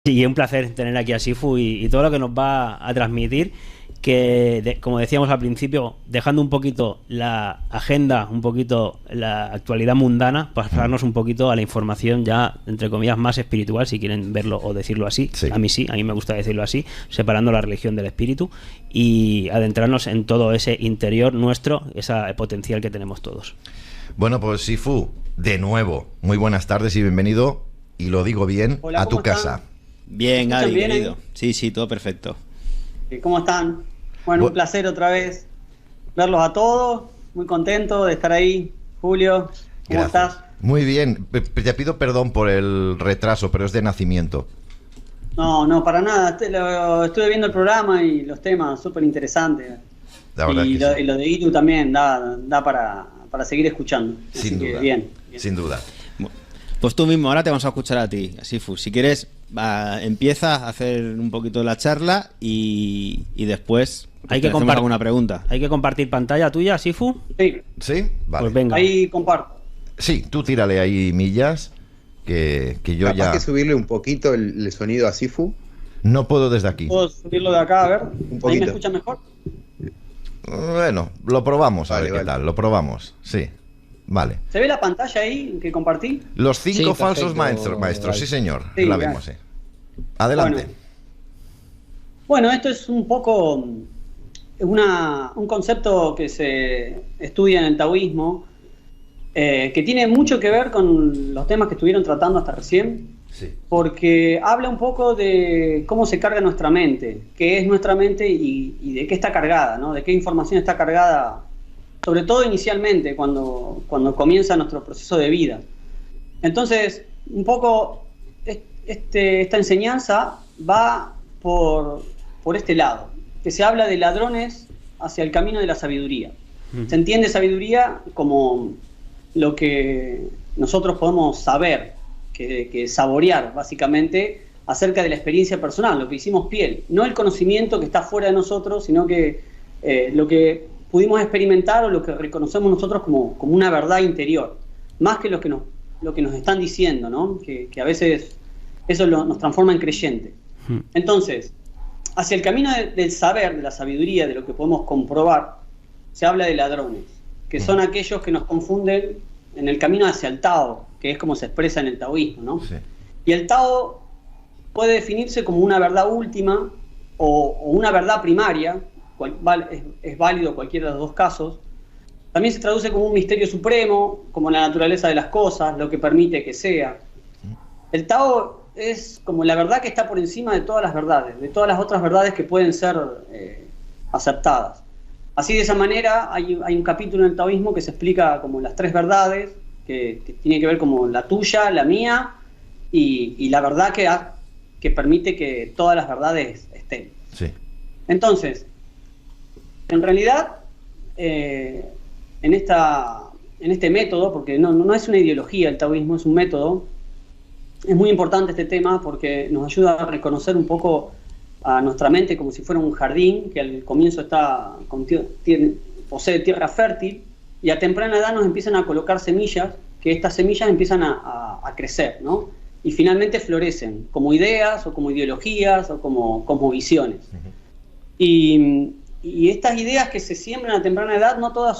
Y es un placer tener aquí a Sifu y todo lo que nos va a transmitir, que como decíamos al principio, dejando un poquito la agenda, un poquito la actualidad mundana, pasarnos un poquito a la información ya, entre comillas, más espiritual, si quieren verlo o decirlo así. Sí. A mí me gusta decirlo así, separando la religión del espíritu y adentrarnos en todo ese interior nuestro, ese potencial que tenemos todos. Bueno, pues Sifu, de nuevo, muy buenas tardes y bienvenido, y lo digo bien, a tu casa. Bien, Adi, querido. Sí, todo perfecto. ¿Cómo están? Bueno, un placer otra vez verlos a todos. Muy contento de estar ahí. Julio, ¿cómo estás? Muy bien. Te pido perdón por el retraso, pero es de nacimiento. No, para nada. Estuve viendo el programa y los temas súper interesantes. La verdad y lo de Itu también da para seguir escuchando. Sin duda. Bien. Sin duda. Pues tú mismo, ahora te vamos a escuchar a ti, Sifu. Si quieres, empieza a hacer un poquito la charla y después hay que compartir alguna pregunta. ¿Hay que compartir pantalla tuya, Sifu? Sí. ¿Sí? Vale. Pues venga. Ahí comparto. Sí, tú tírale ahí millas, que yo ¿Capaz ya... que subirle un poquito el sonido a Sifu? No puedo desde aquí. ¿Puedo subirlo de acá? A ver. Un poquito. ¿Ahí me escucha mejor? Bueno, lo probamos, a ver qué tal. Lo probamos, sí. Vale. ¿Se ve la pantalla ahí que compartí? Los 5 Sí, falsos perfecto, maestros, sí señor, Sí, la claro. vemos. Adelante. Bueno, esto es un poco un concepto que se estudia en el taoísmo, que tiene mucho que ver con los temas que estuvieron tratando hasta recién, Sí. porque habla un poco de cómo se carga nuestra mente, qué es nuestra mente y de qué está cargada, ¿no? De qué información está cargada, sobre todo inicialmente, cuando comienza nuestro proceso de vida. Entonces, un poco esta enseñanza va por este lado, que se habla de ladrones hacia el camino de la sabiduría. Se entiende sabiduría como lo que nosotros podemos saber, que saborear básicamente acerca de la experiencia personal, lo que hicimos piel, no el conocimiento que está fuera de nosotros, sino que lo que pudimos experimentar o lo que reconocemos nosotros como una verdad interior, más que lo que nos están diciendo, ¿no? Que a veces eso nos transforma en creyente. Entonces, hacia el camino del saber, de la sabiduría, de lo que podemos comprobar, se habla de ladrones, que son aquellos que nos confunden en el camino hacia el Tao, que es como se expresa en el taoísmo, ¿no? Sí. Y el Tao puede definirse como una verdad última o una verdad primaria, es válido cualquiera de los dos casos. También se traduce como un misterio supremo, como la naturaleza de las cosas, lo que permite que sea. El Tao es como la verdad que está por encima de todas las verdades, de todas las otras verdades que pueden ser aceptadas. Así, de esa manera, hay un capítulo en el taoísmo que se explica como las 3 verdades, que tiene que ver como la tuya, la mía y la verdad que permite que todas las verdades estén. Sí. Entonces, en realidad, en este método, porque no es una ideología el taoísmo, es un método, es muy importante este tema porque nos ayuda a reconocer un poco a nuestra mente como si fuera un jardín que al comienzo posee tierra fértil y a temprana edad nos empiezan a colocar semillas, que estas semillas empiezan a crecer, ¿no? Y finalmente florecen como ideas o como ideologías o como visiones. Y estas ideas que se siembran a temprana edad no todas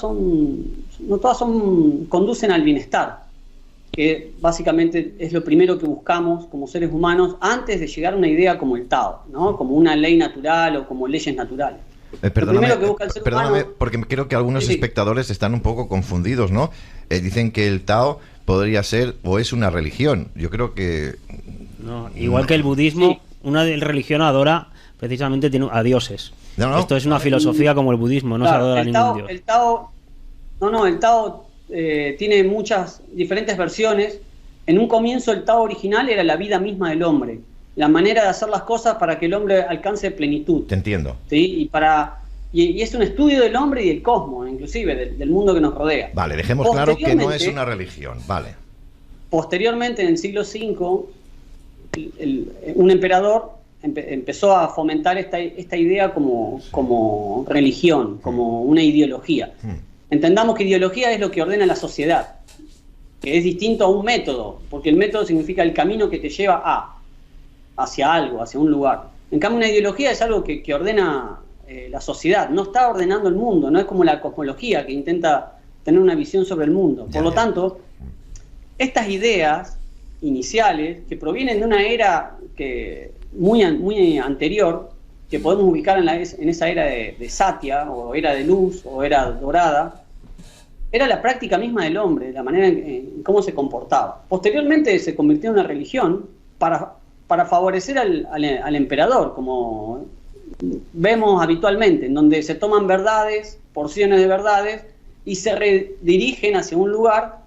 conducen al bienestar, que básicamente es lo primero que buscamos como seres humanos antes de llegar a una idea como el Tao, ¿no? Como una ley natural o como leyes naturales. Perdóname, porque creo que algunos espectadores están un poco confundidos, ¿no? Dicen que el Tao podría ser o es una religión. Yo creo que... No, igual que el budismo, una religión adora precisamente a dioses. No. Esto es una filosofía como el budismo, no claro, se adora a ningún dios. El Tao tiene muchas diferentes versiones. En un comienzo el Tao original era la vida misma del hombre, la manera de hacer las cosas para que el hombre alcance plenitud. Te entiendo. ¿Sí? Y es un estudio del hombre y del cosmos, inclusive del mundo que nos rodea. Vale, dejemos claro que no es una religión. Vale. Posteriormente, en el siglo V, un emperador empezó a fomentar esta idea como religión, como una ideología. Entendamos que ideología es lo que ordena la sociedad. que es distinto a un método, porque el método significa el camino que te lleva hacia algo, hacia un lugar. En cambio, una ideología es algo que ordena la sociedad, no está ordenando el mundo, no es como la cosmología que intenta tener una visión sobre el mundo. Por lo tanto, estas ideas iniciales, que provienen de una era muy anterior, que podemos ubicar en esa era de Satya, o era de luz, o era dorada, era la práctica misma del hombre, la manera en cómo se comportaba. Posteriormente se convirtió en una religión para favorecer al emperador, como vemos habitualmente, en donde se toman verdades, porciones de verdades, y se redirigen hacia un lugar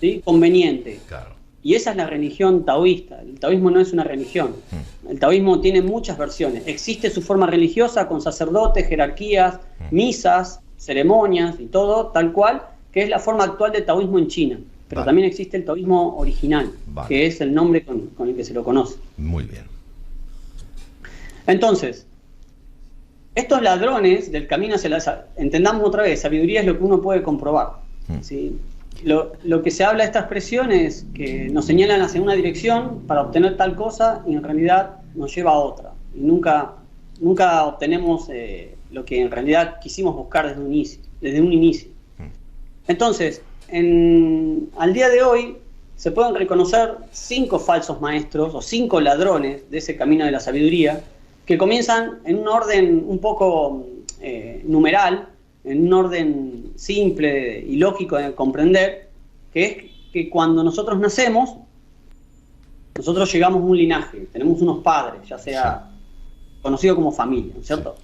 ¿sí? conveniente. Claro. Y esa es la religión taoísta. El taoísmo no es una religión. El taoísmo tiene muchas versiones. Existe su forma religiosa con sacerdotes, jerarquías, misas, ceremonias y todo, tal cual, que es la forma actual del taoísmo en China. Pero también existe el taoísmo original, que es el nombre con el que se lo conoce. Muy bien. Entonces, estos ladrones del camino hacia entendamos otra vez, sabiduría es lo que uno puede comprobar. ¿Sí? Lo que se habla de esta expresión es que nos señalan hacia una dirección para obtener tal cosa y en realidad nos lleva a otra. Y nunca obtenemos lo que en realidad quisimos buscar desde un inicio. Entonces, al día de hoy se pueden reconocer 5 falsos maestros o 5 ladrones de ese camino de la sabiduría que comienzan en un orden un poco numeral, en un orden simple y lógico de comprender, que es que cuando nosotros nacemos, nosotros llegamos a un linaje, tenemos unos padres, ya sea conocido como familia, ¿no es cierto?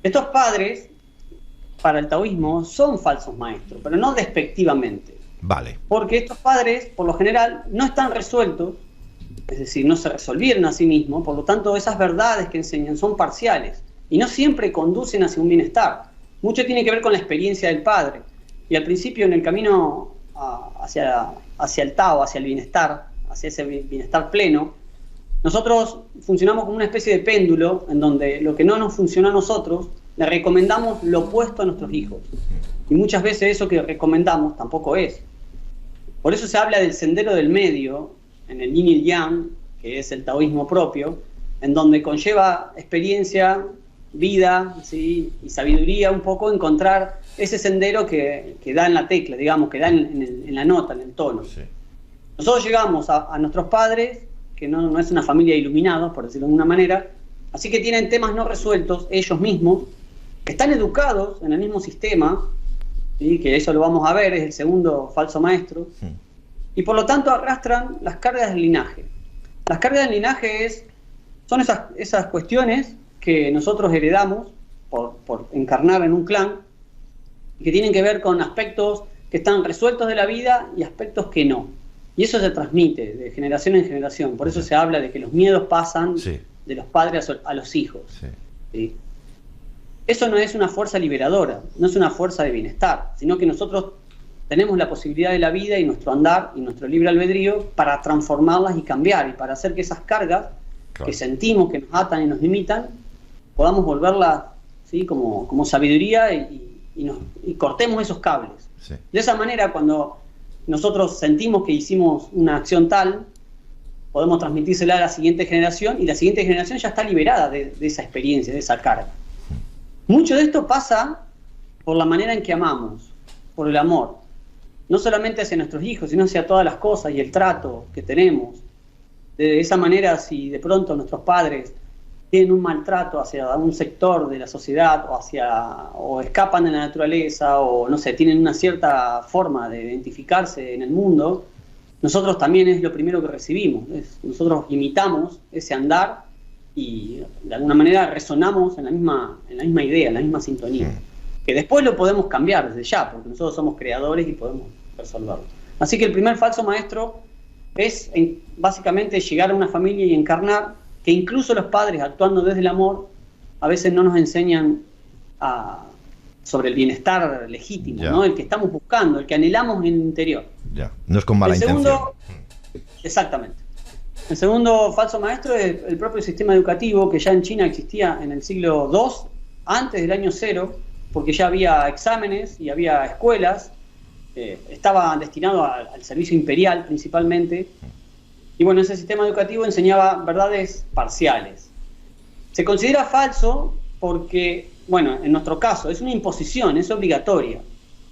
Estos padres, para el taoísmo, son falsos maestros, pero no despectivamente. Vale. Porque estos padres, por lo general, no están resueltos, es decir, no se resolvieron a sí mismos, por lo tanto, esas verdades que enseñan son parciales y no siempre conducen hacia un bienestar. Mucho tiene que ver con la experiencia del padre. Y al principio, en el camino hacia el Tao, hacia el bienestar, hacia ese bienestar pleno, nosotros funcionamos como una especie de péndulo en donde lo que no nos funciona a nosotros, le recomendamos lo opuesto a nuestros hijos. Y muchas veces eso que recomendamos tampoco es. Por eso se habla del sendero del medio, en el yin y el yang, que es el taoísmo propio, en donde conlleva experiencia, vida, ¿sí? y sabiduría, un poco encontrar ese sendero que da en la tecla, digamos, que da en la nota, en el tono. Sí. Nosotros llegamos a nuestros padres, que no es una familia de iluminados, por decirlo de alguna manera, así que tienen temas no resueltos ellos mismos, están educados en el mismo sistema, ¿sí? que eso lo vamos a ver, es el segundo falso maestro, y por lo tanto arrastran las cargas del linaje. Las cargas del linaje son esas cuestiones que nosotros heredamos por encarnar en un clan y que tienen que ver con aspectos que están resueltos de la vida y aspectos que no. Y eso se transmite de generación en generación. Por eso se habla de que los miedos pasan de los padres a los hijos. Sí. ¿Sí? Eso no es una fuerza liberadora, no es una fuerza de bienestar, sino que nosotros tenemos la posibilidad de la vida y nuestro andar y nuestro libre albedrío para transformarlas y cambiar y para hacer que esas cargas que sentimos, que nos atan y nos limitan, podamos volverlas ¿sí? como sabiduría y cortemos esos cables. Sí. De esa manera, cuando nosotros sentimos que hicimos una acción tal, podemos transmitírsela a la siguiente generación y la siguiente generación ya está liberada de esa experiencia, de esa carga. Mucho de esto pasa por la manera en que amamos, por el amor. No solamente hacia nuestros hijos, sino hacia todas las cosas y el trato que tenemos. De esa manera, si de pronto nuestros padres tienen un maltrato hacia un sector de la sociedad o escapan de la naturaleza o no sé, tienen una cierta forma de identificarse en el mundo, nosotros también es lo primero que recibimos. Nosotros imitamos ese andar y de alguna manera resonamos en la misma idea, en la misma sintonía. Que después lo podemos cambiar desde ya, porque nosotros somos creadores y podemos resolverlo. Así que el primer falso maestro es básicamente llegar a una familia y encarnar que incluso los padres, actuando desde el amor, a veces no nos enseñan sobre el bienestar legítimo, ¿no? El que estamos buscando, el que anhelamos en el interior. No es con mala intención. Exactamente. El segundo falso maestro es el propio sistema educativo que ya en China existía en el siglo II, antes del año 0, porque ya había exámenes y había escuelas estaba destinado al servicio imperial principalmente, y bueno, ese sistema educativo enseñaba verdades parciales. Se considera falso porque, bueno, en nuestro caso, es una imposición, es obligatoria,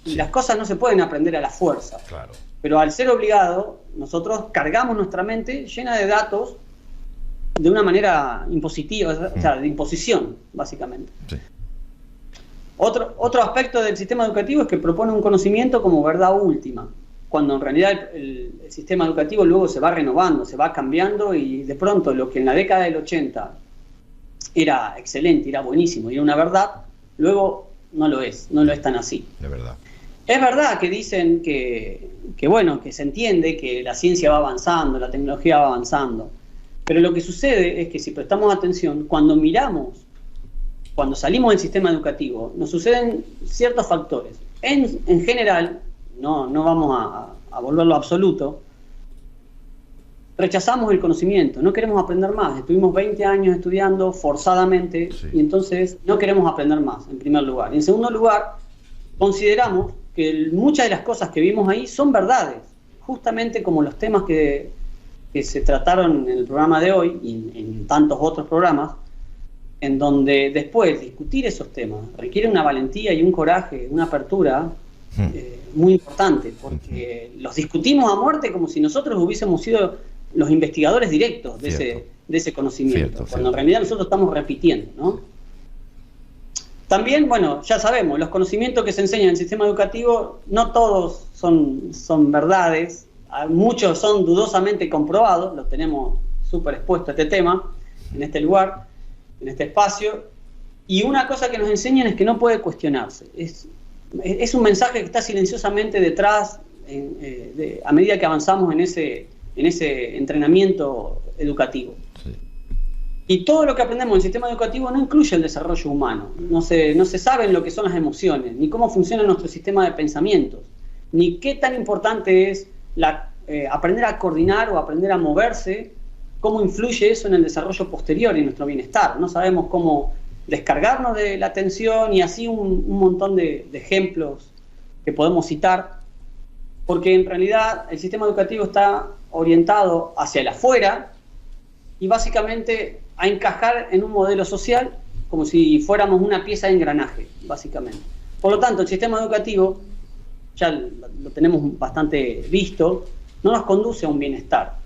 y las cosas no se pueden aprender a la fuerza. Claro. Pero al ser obligado, nosotros cargamos nuestra mente llena de datos de una manera impositiva, o sea, de imposición, básicamente. Sí. Otro aspecto del sistema educativo es que propone un conocimiento como verdad última, cuando en realidad el sistema educativo luego se va renovando, se va cambiando, y de pronto lo que en la década del 80 era excelente, era buenísimo, y era una verdad, luego no lo es tan así. De verdad. Es verdad que dicen que bueno, que se entiende que la ciencia va avanzando, la tecnología va avanzando, pero lo que sucede es que si prestamos atención, cuando salimos del sistema educativo, nos suceden ciertos factores. En general, no vamos a volverlo absoluto, rechazamos el conocimiento, no queremos aprender más. Estuvimos 20 años estudiando forzadamente, sí, y entonces no queremos aprender más, en primer lugar. Y en segundo lugar, consideramos que muchas de las cosas que vimos ahí son verdades, justamente como los temas que se trataron en el programa de hoy y en tantos otros programas, en donde después discutir esos temas requiere una valentía y un coraje, una apertura muy importante, porque los discutimos a muerte como si nosotros hubiésemos sido los investigadores directos de ese conocimiento, cuando en realidad nosotros estamos repitiendo, ¿no? También, bueno, ya sabemos, los conocimientos que se enseñan en el sistema educativo, no todos son verdades, muchos son dudosamente comprobados, los tenemos súper expuesto a este tema, en este lugar, en este espacio, y una cosa que nos enseñan es que no puede cuestionarse. Es un mensaje que está silenciosamente detrás a medida que avanzamos en ese entrenamiento educativo. Sí. Y todo lo que aprendemos en el sistema educativo no incluye el desarrollo humano. No se sabe lo que son las emociones, ni cómo funciona nuestro sistema de pensamientos, ni qué tan importante es aprender a coordinar o aprender a moverse, cómo influye eso en el desarrollo posterior y en nuestro bienestar. No sabemos cómo descargarnos de la atención, y así un montón de ejemplos que podemos citar, porque en realidad el sistema educativo está orientado hacia el afuera y básicamente a encajar en un modelo social como si fuéramos una pieza de engranaje, básicamente. Por lo tanto, el sistema educativo, ya lo tenemos bastante visto, no nos conduce a un bienestar.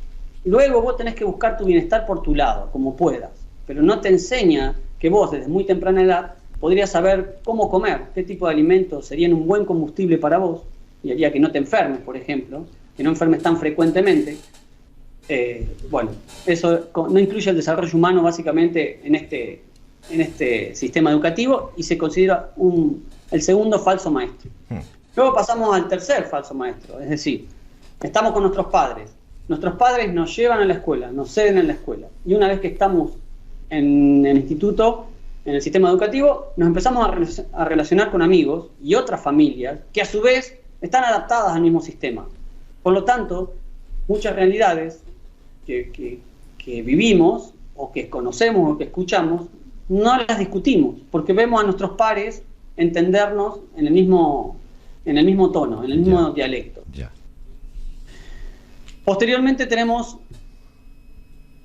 Luego vos tenés que buscar tu bienestar por tu lado, como puedas, pero no te enseña que vos desde muy temprana edad podrías saber cómo comer, qué tipo de alimentos serían un buen combustible para vos, y haría que no te enfermes, por ejemplo, que no enfermes tan frecuentemente. Bueno, eso no incluye el desarrollo humano básicamente en este sistema educativo, y se considera el segundo falso maestro. Luego pasamos al tercer falso maestro, es decir, estamos con nuestros padres nos llevan a la escuela, nos ceden en la escuela, y una vez que estamos en el instituto, en el sistema educativo, nos empezamos a relacionar con amigos y otras familias que a su vez están adaptadas al mismo sistema. Por lo tanto, muchas realidades que vivimos, o que conocemos, o que escuchamos, no las discutimos, porque vemos a nuestros pares entendernos en el mismo tono, en el mismo dialecto. Posteriormente tenemos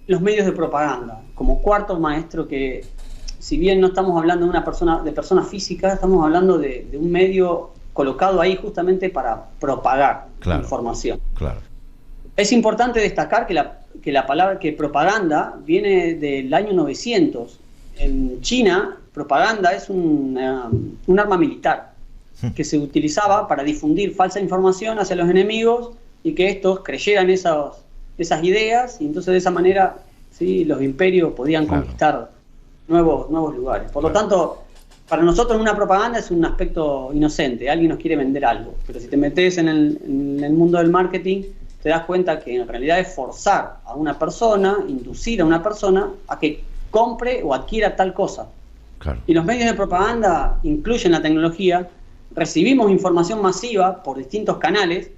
los medios de propaganda, como cuarto maestro, que si bien no estamos hablando de personas físicas, estamos hablando de un medio colocado ahí justamente para propagar información. Claro. Es importante destacar que la palabra propaganda viene del año 900. En China, propaganda es un arma militar que se utilizaba para difundir falsa información hacia los enemigos y que estos creyeran esas ideas, y entonces de esa manera, ¿sí?, los imperios podían conquistar nuevos lugares. Por lo tanto, para nosotros una propaganda es un aspecto inocente, alguien nos quiere vender algo, pero si te metes en el mundo del marketing, te das cuenta que en realidad es forzar a una persona, inducir a una persona a que compre o adquiera tal cosa. Y los medios de propaganda incluyen la tecnología, recibimos información masiva por distintos canales,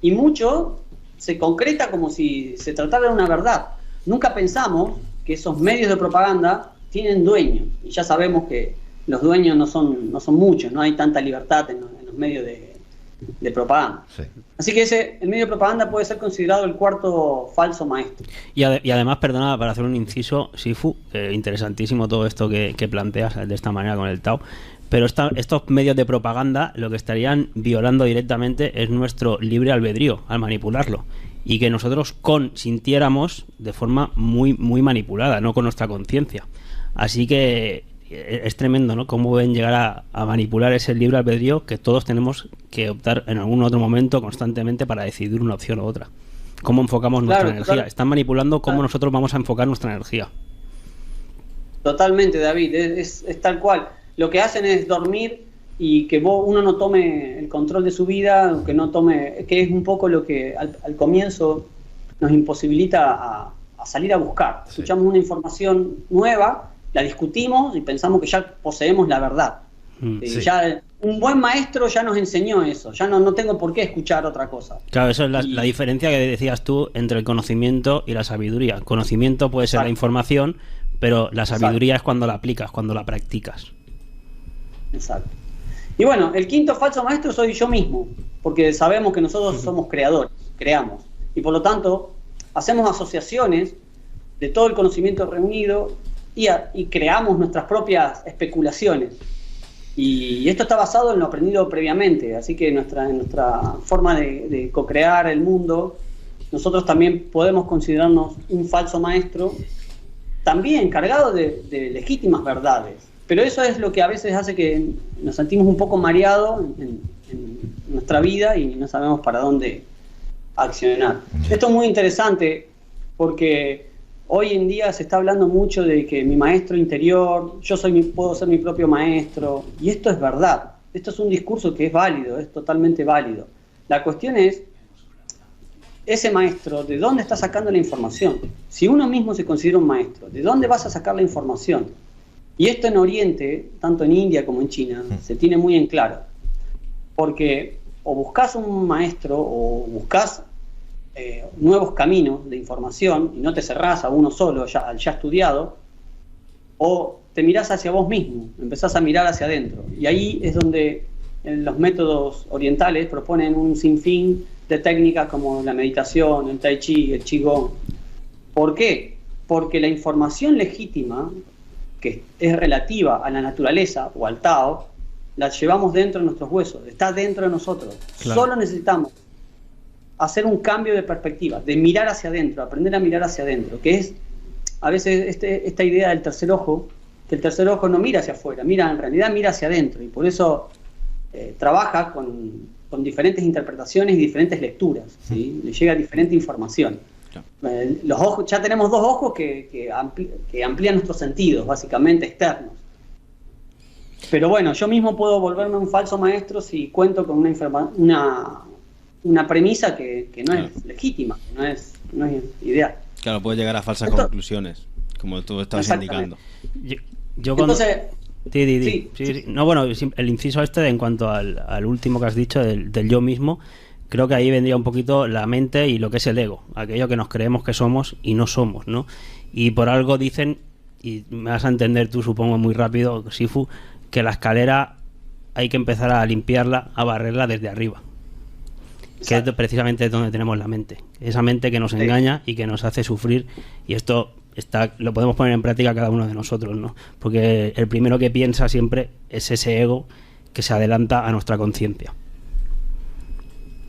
y mucho se concreta como si se tratara de una verdad. Nunca pensamos que esos medios de propaganda tienen dueños, y ya sabemos que los dueños no son muchos, no hay tanta libertad en los medios de de propaganda. Sí. Así que el medio de propaganda puede ser considerado el cuarto falso maestro. Y además, perdona, para hacer un inciso, Sifu, interesantísimo todo esto que planteas de esta manera con el Tao, pero estos medios de propaganda lo que estarían violando directamente es nuestro libre albedrío al manipularlo, y que nosotros sintiéramos de forma muy, muy manipulada, no con nuestra conciencia. Así que es tremendo, ¿no? Cómo pueden llegar a manipular ese libre albedrío que todos tenemos que optar en algún otro momento constantemente para decidir una opción u otra. Cómo enfocamos nuestra energía. Claro. Están manipulando cómo nosotros vamos a enfocar nuestra energía. Totalmente, David, es tal cual. Lo que hacen es dormir y que uno no tome el control de su vida, que es un poco lo que al comienzo nos imposibilita a salir a buscar. Sí. Escuchamos una información nueva, la discutimos y pensamos que ya poseemos la verdad. Sí. Ya un buen maestro ya nos enseñó eso, ya no tengo por qué escuchar otra cosa. Claro, eso es la diferencia que decías tú entre el conocimiento y la sabiduría. El conocimiento puede ser la información, pero la sabiduría es cuando la aplicas, cuando la practicas. Exacto. Y bueno, el quinto falso maestro soy yo mismo, porque sabemos que nosotros somos creadores, creamos, y por lo tanto hacemos asociaciones de todo el conocimiento reunido y creamos nuestras propias especulaciones. Y esto está basado en lo aprendido previamente, así que en nuestra forma de co-crear el mundo, nosotros también podemos considerarnos un falso maestro, también cargado de legítimas verdades. Pero eso es lo que a veces hace que nos sentimos un poco mareados en nuestra vida y no sabemos para dónde accionar. Esto es muy interesante porque hoy en día se está hablando mucho de que mi maestro interior, puedo ser mi propio maestro, y esto es verdad. Esto es un discurso que es válido, es totalmente válido. La cuestión es, ese maestro, ¿de dónde está sacando la información? Si uno mismo se considera un maestro, ¿de dónde vas a sacar la información? Y esto en Oriente, tanto en India como en China, se tiene muy en claro. Porque o buscas un maestro o buscas nuevos caminos de información y no te cerrás a uno solo ya estudiado, o te mirás hacia vos mismo, empezás a mirar hacia adentro. Y ahí es donde los métodos orientales proponen un sinfín de técnicas como la meditación, el tai chi, el qigong. ¿Por qué? Porque la información legítima, que es relativa a la naturaleza o al Tao, la llevamos dentro de nuestros huesos, está dentro de nosotros. Claro. Solo necesitamos hacer un cambio de perspectiva, de mirar hacia adentro, aprender a mirar hacia adentro, que es a veces esta idea del tercer ojo, que el tercer ojo no mira hacia afuera, en realidad mira hacia adentro, y por eso trabaja con diferentes interpretaciones y diferentes lecturas, ¿sí? Le llega diferente información. Los ojos, ya tenemos dos ojos que amplían nuestros sentidos, básicamente externos. Pero bueno, yo mismo puedo volverme un falso maestro si cuento con una premisa que no es legítima, que no es ideal. Claro, puede llegar a falsas conclusiones, como tú estabas indicando. Yo cuando... Entonces, sí. No, bueno, el inciso en cuanto al último que has dicho del yo mismo, creo que ahí vendría un poquito la mente y lo que es el ego, aquello que nos creemos que somos y no somos, ¿no? Y por algo dicen, y me vas a entender tú, supongo, muy rápido, Sifu, que la escalera hay que empezar a limpiarla, a barrerla desde arriba. Que es precisamente donde tenemos la mente. Esa mente que nos engaña y que nos hace sufrir. Y esto lo podemos poner en práctica cada uno de nosotros, ¿no? Porque el primero que piensa siempre es ese ego que se adelanta a nuestra conciencia.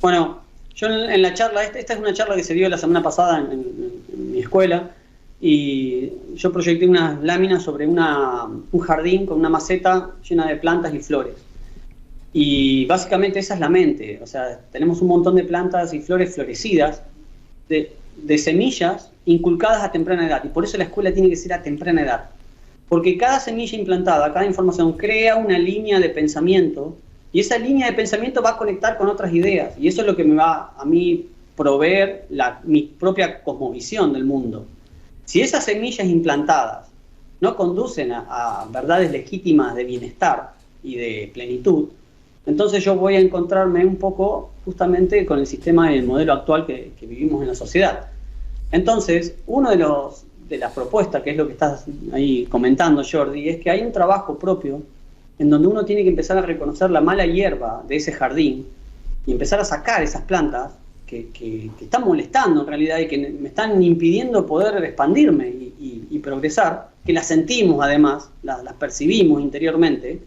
Bueno, yo en la charla, esta es una charla que se dio la semana pasada en mi escuela, y yo proyecté unas láminas sobre un jardín con una maceta llena de plantas y flores. Y básicamente esa es la mente, o sea, tenemos un montón de plantas y flores florecidas, de semillas inculcadas a temprana edad, y por eso la escuela tiene que ser a temprana edad, porque cada semilla implantada, cada información crea una línea de pensamiento, y esa línea de pensamiento va a conectar con otras ideas, y eso es lo que me va a mí proveer mi propia cosmovisión del mundo. Si esas semillas implantadas no conducen a verdades legítimas de bienestar y de plenitud, entonces yo voy a encontrarme un poco justamente con el sistema y el modelo actual que vivimos en la sociedad. Entonces, una de las propuestas, que es lo que estás ahí comentando, Jordi, es que hay un trabajo propio en donde uno tiene que empezar a reconocer la mala hierba de ese jardín y empezar a sacar esas plantas que están molestando en realidad y que me están impidiendo poder expandirme y progresar, que las sentimos además, las percibimos interiormente,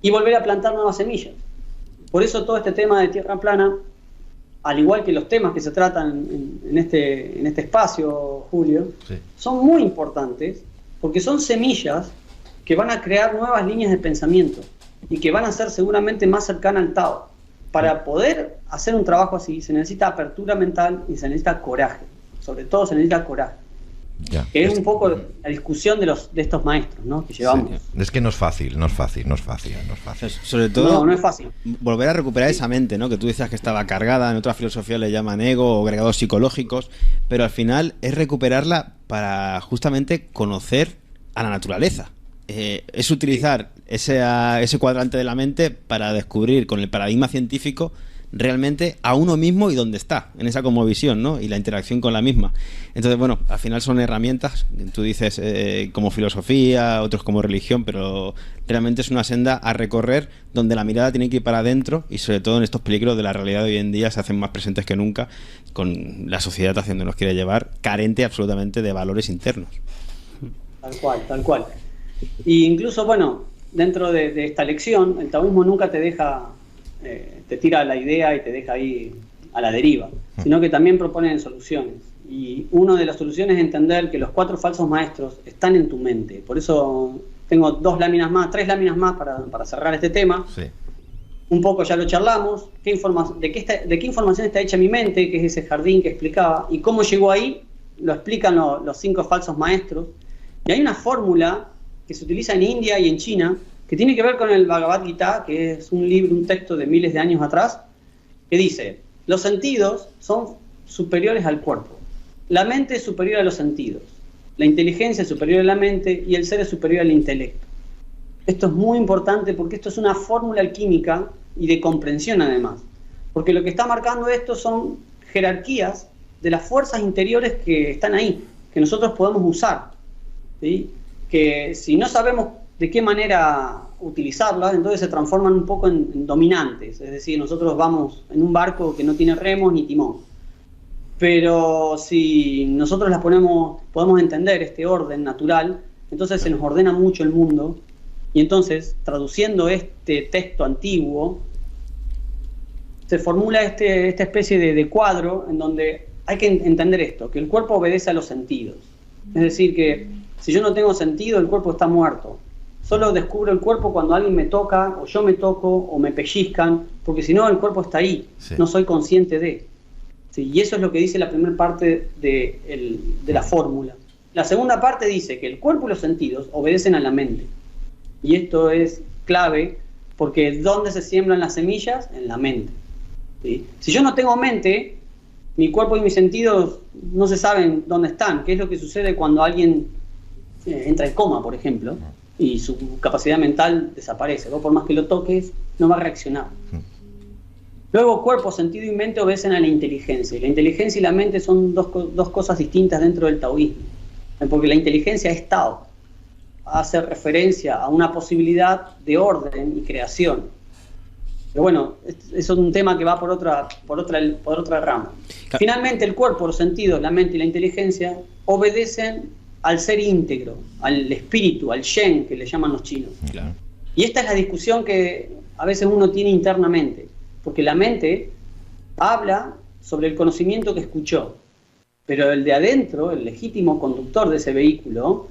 y volver a plantar nuevas semillas. Por eso todo este tema de tierra plana, al igual que los temas que se tratan en este espacio, Julio, sí, son muy importantes porque son semillas que van a crear nuevas líneas de pensamiento y que van a ser seguramente más cercanas al Tao. Para poder hacer un trabajo así se necesita apertura mental y se necesita coraje. Sobre todo se necesita coraje. Ya, que es un poco la discusión de estos maestros, ¿no?, que llevamos. Sí, es que no es fácil. Sobre todo, no es fácil. Volver a recuperar esa mente, ¿no?, que tú decías que estaba cargada, en otra filosofía le llaman ego o agregados psicológicos, pero al final es recuperarla para justamente conocer a la naturaleza. Es utilizar ese cuadrante de la mente para descubrir con el paradigma científico realmente a uno mismo y dónde está, en esa cosmovisión, ¿no?, y la interacción con la misma. Entonces, bueno, al final son herramientas, tú dices como filosofía, otros como religión, pero realmente es una senda a recorrer donde la mirada tiene que ir para adentro y sobre todo en estos peligros de la realidad de hoy en día se hacen más presentes que nunca con la sociedad hacia donde nos quiere llevar, carente absolutamente de valores internos. Tal cual. Y incluso, bueno, dentro de esta lección, el taoísmo nunca te deja... te tira la idea y te deja ahí a la deriva, sino que también proponen soluciones. Y una de las soluciones es entender que los 4 falsos maestros están en tu mente. Por eso tengo 3 láminas más para cerrar este tema. Sí. Un poco ya lo charlamos, de qué información está hecha mi mente, que es ese jardín que explicaba, y cómo llegó ahí, lo explican los 5 falsos maestros. Y hay una fórmula que se utiliza en India y en China, que tiene que ver con el Bhagavad Gita, que es un texto de miles de años atrás, que dice: los sentidos son superiores al cuerpo, la mente es superior a los sentidos, la inteligencia es superior a la mente y el ser es superior al intelecto. Esto es muy importante porque esto es una fórmula alquímica y de comprensión además, porque lo que está marcando esto son jerarquías de las fuerzas interiores que están ahí, que nosotros podemos usar, ¿sí?, que si no sabemos de qué manera utilizarlas, entonces se transforman un poco en dominantes. Es decir, nosotros vamos en un barco que no tiene remos ni timón. Pero si nosotros podemos entender este orden natural, entonces se nos ordena mucho el mundo. Y entonces, traduciendo este texto antiguo, se formula esta especie de cuadro en donde hay que entender esto, que el cuerpo obedece a los sentidos. Es decir, que si yo no tengo sentido, el cuerpo está muerto. Solo descubro el cuerpo cuando alguien me toca, o yo me toco, o me pellizcan, porque si no, el cuerpo está ahí, sí, no soy consciente de. Sí, y eso es lo que dice la primera parte de la fórmula. La segunda parte dice que el cuerpo y los sentidos obedecen a la mente. Y esto es clave, porque ¿dónde se siembran las semillas? En la mente. ¿Sí? Si yo no tengo mente, mi cuerpo y mis sentidos no se saben dónde están. ¿Qué es lo que sucede cuando alguien entra en coma, por ejemplo? Y su capacidad mental desaparece. Vos por más que lo toques, no va a reaccionar. Luego, cuerpo, sentido y mente obedecen a la inteligencia. Y la inteligencia y la mente son dos cosas distintas dentro del taoísmo. Porque la inteligencia es Tao. Hace referencia a una posibilidad de orden y creación. Pero bueno, eso es un tema que va por otra rama. Finalmente, el cuerpo, los sentidos, la mente y la inteligencia obedecen al ser íntegro, al espíritu, al Shen, que le llaman los chinos. Claro. Y esta es la discusión que a veces uno tiene internamente, porque la mente habla sobre el conocimiento que escuchó, pero el de adentro, el legítimo conductor de ese vehículo,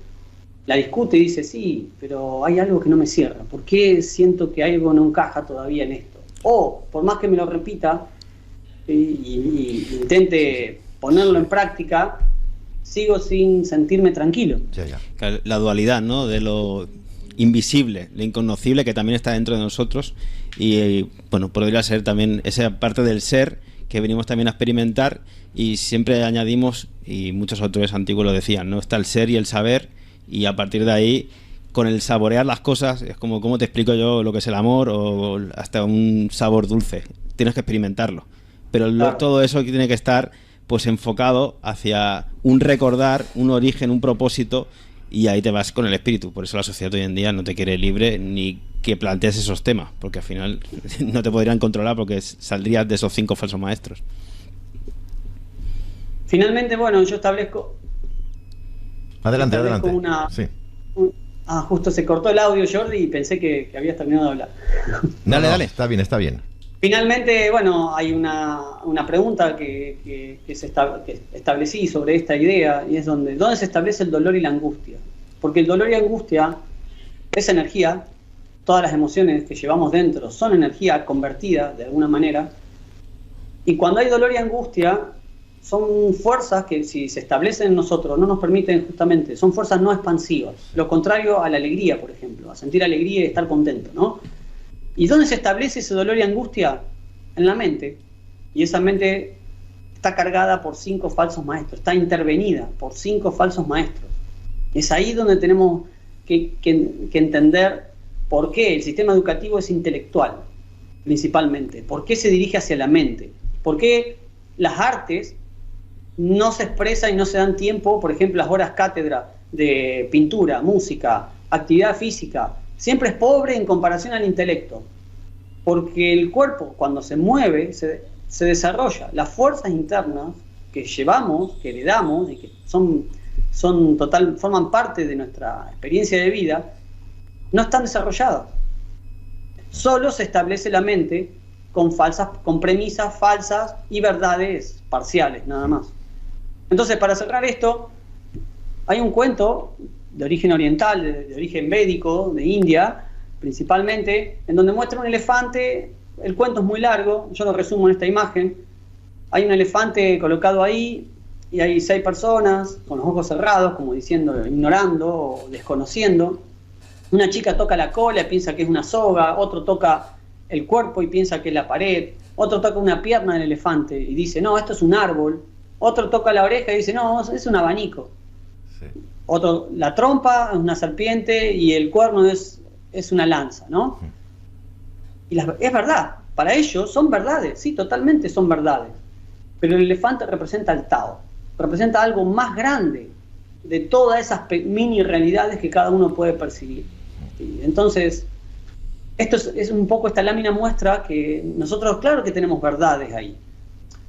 la discute y dice: sí, pero hay algo que no me cierra, ¿por qué siento que algo no encaja todavía en esto? O, por más que me lo repita y intente ponerlo en práctica, sigo sin sentirme tranquilo. La dualidad, ¿no?, de lo invisible, lo inconocible que también está dentro de nosotros y bueno, podría ser también esa parte del ser que venimos también a experimentar, y siempre añadimos, y muchos autores antiguos lo decían, ¿no?, está el ser y el saber, y a partir de ahí, con el saborear las cosas, es como ¿cómo te explico yo lo que es el amor? O hasta un sabor dulce, tienes que experimentarlo, pero claro, todo eso tiene que estar pues enfocado hacia un recordar, un origen, un propósito, y ahí te vas con el espíritu. Por eso la sociedad hoy en día no te quiere libre ni que plantees esos temas, porque al final no te podrían controlar porque saldrías de esos 5 falsos maestros. Finalmente, bueno, yo establezco... Adelante. Sí. Justo se cortó el audio, Jordi, y pensé que habías terminado de hablar. Dale. Está bien. Finalmente, bueno, hay una pregunta que establecí sobre esta idea, y es ¿dónde se establece el dolor y la angustia? Porque el dolor y angustia es energía, todas las emociones que llevamos dentro son energía convertida de alguna manera, y cuando hay dolor y angustia, son fuerzas que si se establecen en nosotros no nos permiten justamente, son fuerzas no expansivas, lo contrario a la alegría, por ejemplo, a sentir alegría y estar contento, ¿no? ¿Y dónde se establece ese dolor y angustia? En la mente, y esa mente está cargada por 5 falsos maestros, está intervenida por 5 falsos maestros. Es ahí donde tenemos que entender por qué el sistema educativo es intelectual, principalmente, por qué se dirige hacia la mente, por qué las artes no se expresan y no se dan tiempo, por ejemplo, las horas cátedra de pintura, música, actividad física, siempre es pobre en comparación al intelecto, porque el cuerpo cuando se mueve se desarrolla, las fuerzas internas que llevamos, que heredamos y que forman parte de nuestra experiencia de vida, no están desarrolladas. Solo se establece la mente con premisas falsas y verdades parciales, nada más. Entonces, para cerrar esto, hay un cuento de origen oriental, de origen védico, de India, principalmente, en donde muestra un elefante. El cuento es muy largo, yo lo resumo en esta imagen. Hay un elefante colocado ahí y hay 6 personas con los ojos cerrados, como diciendo, ignorando o desconociendo. Una chica toca la cola y piensa que es una soga, otro toca el cuerpo y piensa que es la pared, otro toca una pierna del elefante y dice, no, esto es un árbol, otro toca la oreja y dice, no, es un abanico. Sí. Otro, la trompa es una serpiente y el cuerno es una lanza, ¿no? Y es verdad, para ellos son verdades, sí, totalmente son verdades, pero el elefante representa el Tao, representa algo más grande de todas esas mini realidades que cada uno puede percibir. ¿Sí? Entonces, esto es un poco, esta lámina muestra que nosotros, claro que tenemos verdades ahí,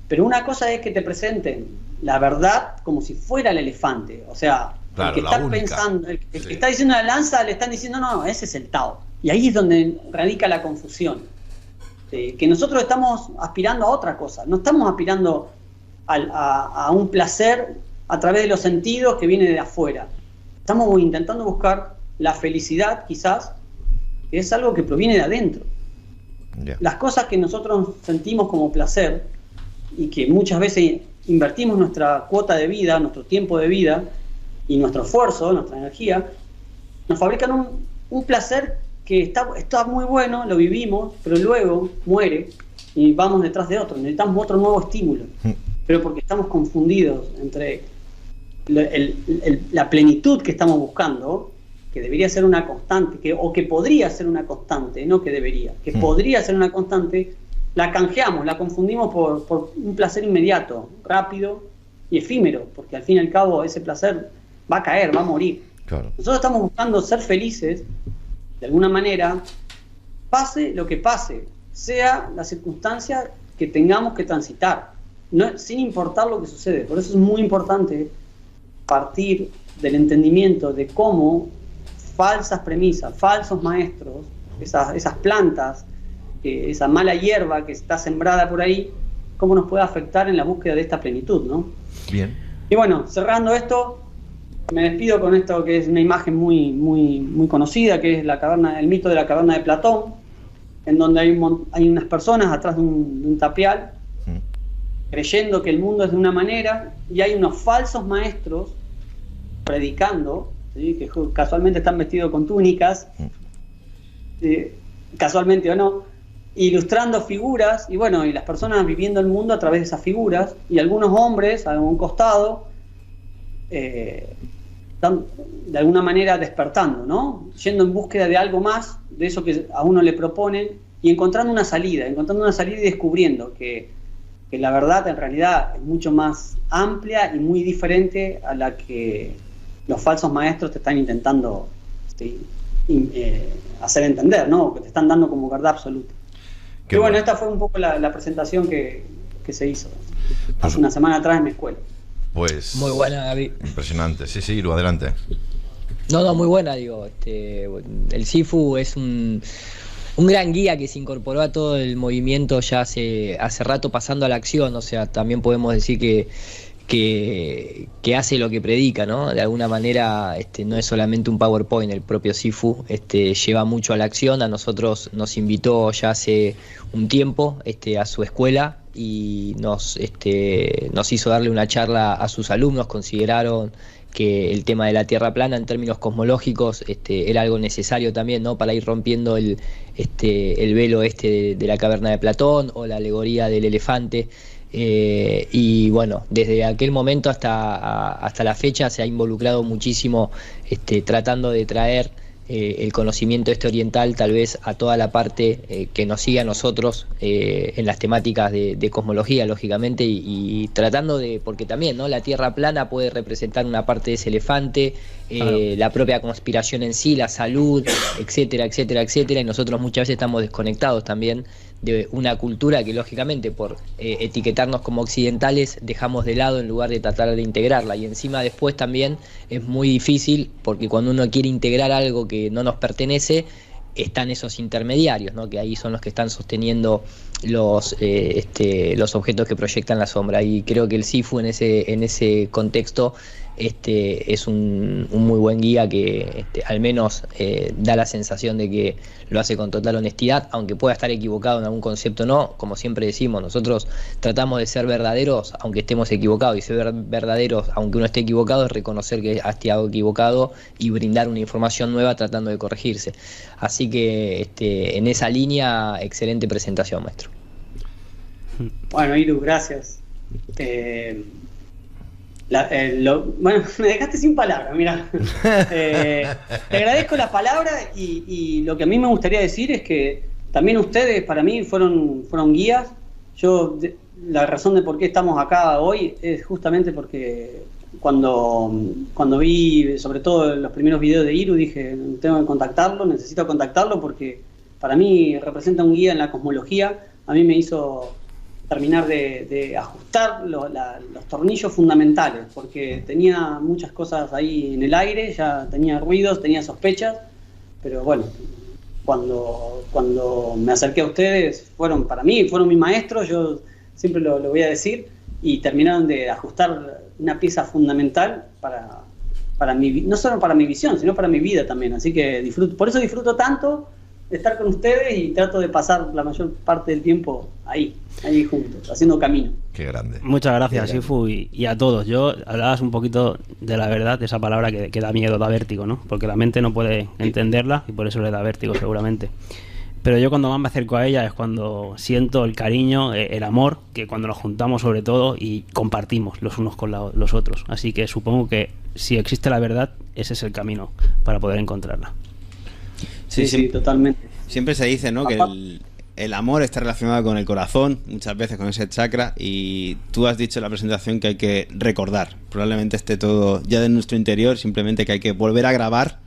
pero una cosa es que te presenten la verdad como si fuera el elefante, o sea, claro, el que está pensando, el que está diciendo la lanza, le están diciendo, no, ese es el Tao, y ahí es donde radica la confusión, que nosotros estamos aspirando a otra cosa, no estamos aspirando a un placer a través de los sentidos que viene de afuera, estamos intentando buscar la felicidad, quizás, que es algo que proviene de adentro. Yeah. Las cosas que nosotros sentimos como placer y que muchas veces invertimos nuestra cuota de vida, nuestro tiempo de vida y nuestro esfuerzo, nuestra energía, nos fabrican un placer que está muy bueno, lo vivimos, pero luego muere y vamos detrás de otro, necesitamos otro nuevo estímulo, pero porque estamos confundidos entre la plenitud que estamos buscando, que debería ser una constante, o que podría ser una constante, no que debería, que podría ser una constante, la canjeamos, la confundimos por un placer inmediato, rápido y efímero, porque al fin y al cabo ese placer va a caer, va a morir. Claro. Nosotros estamos buscando ser felices, de alguna manera, pase lo que pase, sea la circunstancia que tengamos que transitar, sin importar lo que sucede. Por eso es muy importante partir del entendimiento de cómo falsas premisas, falsos maestros, esas plantas, esa mala hierba que está sembrada por ahí, cómo nos puede afectar en la búsqueda de esta plenitud, ¿no? Bien. Y bueno, cerrando esto, me despido con esto que es una imagen muy, muy, muy conocida, que es el mito de la caverna de Platón, en donde hay unas personas atrás de un tapial, creyendo que el mundo es de una manera, y hay unos falsos maestros predicando, ¿sí? Que casualmente están vestidos con túnicas, casualmente o no, ilustrando figuras, y bueno, y las personas viviendo el mundo a través de esas figuras, y algunos hombres a un costado están de alguna manera despertando, ¿no? Yendo en búsqueda de algo más, de eso que a uno le proponen, y encontrando una salida y descubriendo que la verdad en realidad es mucho más amplia y muy diferente a la que los falsos maestros te están intentando hacer entender, ¿no? Que te están dando como verdad absoluta. Y bueno, esta fue un poco la presentación que se hizo hace una semana atrás en mi escuela. Pues muy buena, David. Impresionante. Sí, Lu, adelante. No, muy buena, digo. El Sifu es un gran guía que se incorporó a todo el movimiento ya hace rato, pasando a la acción. O sea, también podemos decir que hace lo que predica, ¿no? De alguna manera no es solamente un PowerPoint. El propio Sifu lleva mucho a la acción. A nosotros nos invitó ya hace un tiempo a su escuela y nos hizo darle una charla a sus alumnos. Consideraron que el tema de la Tierra plana en términos cosmológicos era algo necesario también, ¿no? Para ir rompiendo el velo de la caverna de Platón o la alegoría del elefante. Y bueno, desde aquel momento hasta la fecha se ha involucrado muchísimo tratando de traer el conocimiento oriental tal vez a toda la parte que nos sigue a nosotros en las temáticas de cosmología, lógicamente, y tratando porque también, ¿no? La Tierra plana puede representar una parte de ese elefante, claro. La propia conspiración en sí, la salud, etcétera, y nosotros muchas veces estamos desconectados también de una cultura que lógicamente por etiquetarnos como occidentales dejamos de lado en lugar de tratar de integrarla, y encima después también es muy difícil porque cuando uno quiere integrar algo que no nos pertenece están esos intermediarios, ¿no? Que ahí son los que están sosteniendo los objetos que proyectan la sombra, y creo que el Sifu en ese contexto es un muy buen guía que al menos da la sensación de que lo hace con total honestidad, aunque pueda estar equivocado en algún concepto. No, como siempre decimos, nosotros tratamos de ser verdaderos aunque estemos equivocados, y ser verdaderos aunque uno esté equivocado es reconocer que ha estado equivocado y brindar una información nueva tratando de corregirse. Así que en esa línea, excelente presentación, maestro. Bueno, Iru, gracias. Bueno, me dejaste sin palabras, mira. Te agradezco la palabra y lo que a mí me gustaría decir es que también ustedes para mí fueron guías. La razón de por qué estamos acá hoy es justamente porque cuando vi sobre todo los primeros videos de Iru dije, tengo que contactarlo, necesito contactarlo porque para mí representa un guía en la cosmología. A mí me hizo terminar de ajustar los tornillos fundamentales, porque tenía muchas cosas ahí en el aire, ya tenía ruidos, tenía sospechas, pero bueno, cuando me acerqué a ustedes, fueron mis maestros, yo siempre lo voy a decir, y terminaron de ajustar una pieza fundamental para no solo para mi visión, sino para mi vida también, así que por eso disfruto tanto de estar con ustedes y trato de pasar la mayor parte del tiempo ahí juntos, haciendo camino. Qué grande. Muchas gracias, Sifu, y a todos. Hablabas un poquito de la verdad, de esa palabra que da miedo, da vértigo, ¿no? Porque la mente no puede entenderla y por eso le da vértigo seguramente. Pero yo cuando más me acerco a ella es cuando siento el cariño, el amor, que cuando nos juntamos sobre todo y compartimos los unos con los otros. Así que supongo que si existe la verdad, ese es el camino para poder encontrarla. Sí, totalmente. Siempre se dice, ¿no? Que el amor está relacionado con el corazón, muchas veces con ese chakra, y tú has dicho en la presentación que hay que recordar. Probablemente esté todo ya de nuestro interior, simplemente que hay que volver a grabar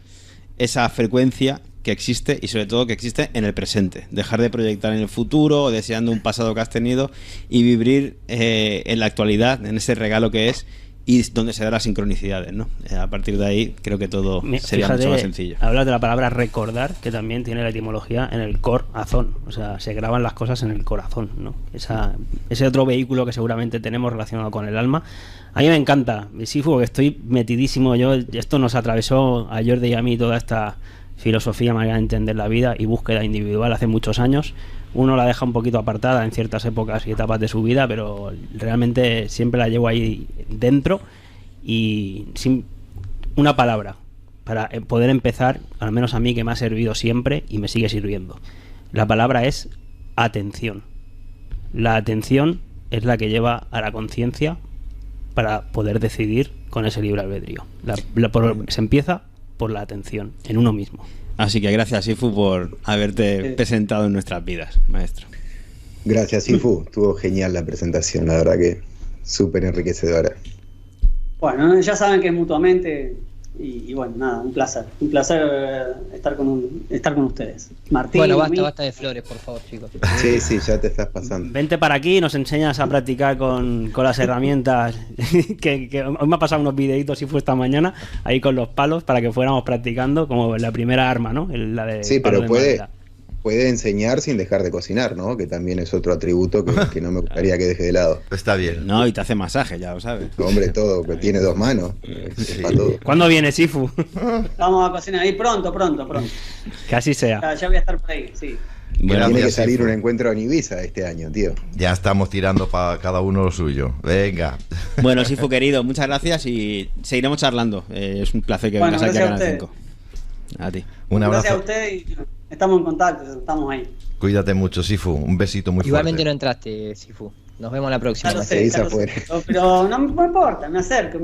esa frecuencia que existe y sobre todo que existe en el presente. Dejar de proyectar en el futuro, deseando un pasado que has tenido y vivir en la actualidad, en ese regalo que es y donde se dan las sincronicidades, ¿no? A partir de ahí creo que todo sería mucho más sencillo. Hablas de la palabra recordar, que también tiene la etimología en el corazón, o sea, se graban las cosas en el corazón, ¿no? Ese otro vehículo que seguramente tenemos relacionado con el alma. A mí me encanta, Sifu, porque estoy metidísimo. Esto nos atravesó a Jordi y a mí toda esta filosofía, manera de entender la vida y búsqueda individual hace muchos años. Uno la deja un poquito apartada en ciertas épocas y etapas de su vida, pero realmente siempre la llevo ahí dentro, y sin una palabra para poder empezar, al menos a mí, que me ha servido siempre y me sigue sirviendo. La palabra es atención. La atención es la que lleva a la conciencia para poder decidir con ese libre albedrío. Se empieza por la atención en uno mismo. Así que gracias, Sifu, por haberte presentado en nuestras vidas, maestro. Gracias, Sifu. Estuvo genial la presentación, la verdad que súper enriquecedora. Bueno, ya saben que es mutuamente. Y bueno, nada, un placer estar con ustedes. Martín. Bueno, basta de flores, por favor, chicos. Sí, ya te estás pasando. Vente para aquí y nos enseñas a practicar con las herramientas que hoy me ha pasado unos videitos, si fue esta mañana, ahí con los palos para que fuéramos practicando como la primera arma, ¿no? La de sí, palo pero de madera. puede enseñar sin dejar de cocinar, ¿no? Que también es otro atributo que no me gustaría que deje de lado. Está bien. No, y te hace masaje, ya lo sabes. Hombre, todo, que tiene 2 manos. Sí. Para todo. ¿Cuándo viene Sifu? Vamos a cocinar ahí pronto. Que así sea. Ya voy a estar por ahí, sí. Bueno, tiene que gracias, salir Sifu. un encuentro en Ibiza este año, tío. Ya estamos tirando para cada uno lo suyo. Venga. Bueno, Sifu querido, muchas gracias y seguiremos charlando. Es un placer que Bueno, vengas aquí a Canal gracias 5. A ti. Un abrazo. Gracias a ustedes y estamos en contacto, estamos ahí. Cuídate mucho, Sifu. Un besito muy Igualmente no fuerte. entraste, Sifu. Nos vemos la próxima. Ya lo se dice sé, afuera. pero no me importa, me acerco.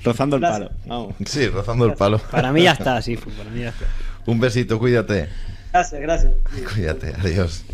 Rozando el Gracias. palo. Vamos. Sí, rozando el palo. Para mí ya está, Sifu. Para mí ya está. Un besito, cuídate. Gracias. Cuídate. Adiós.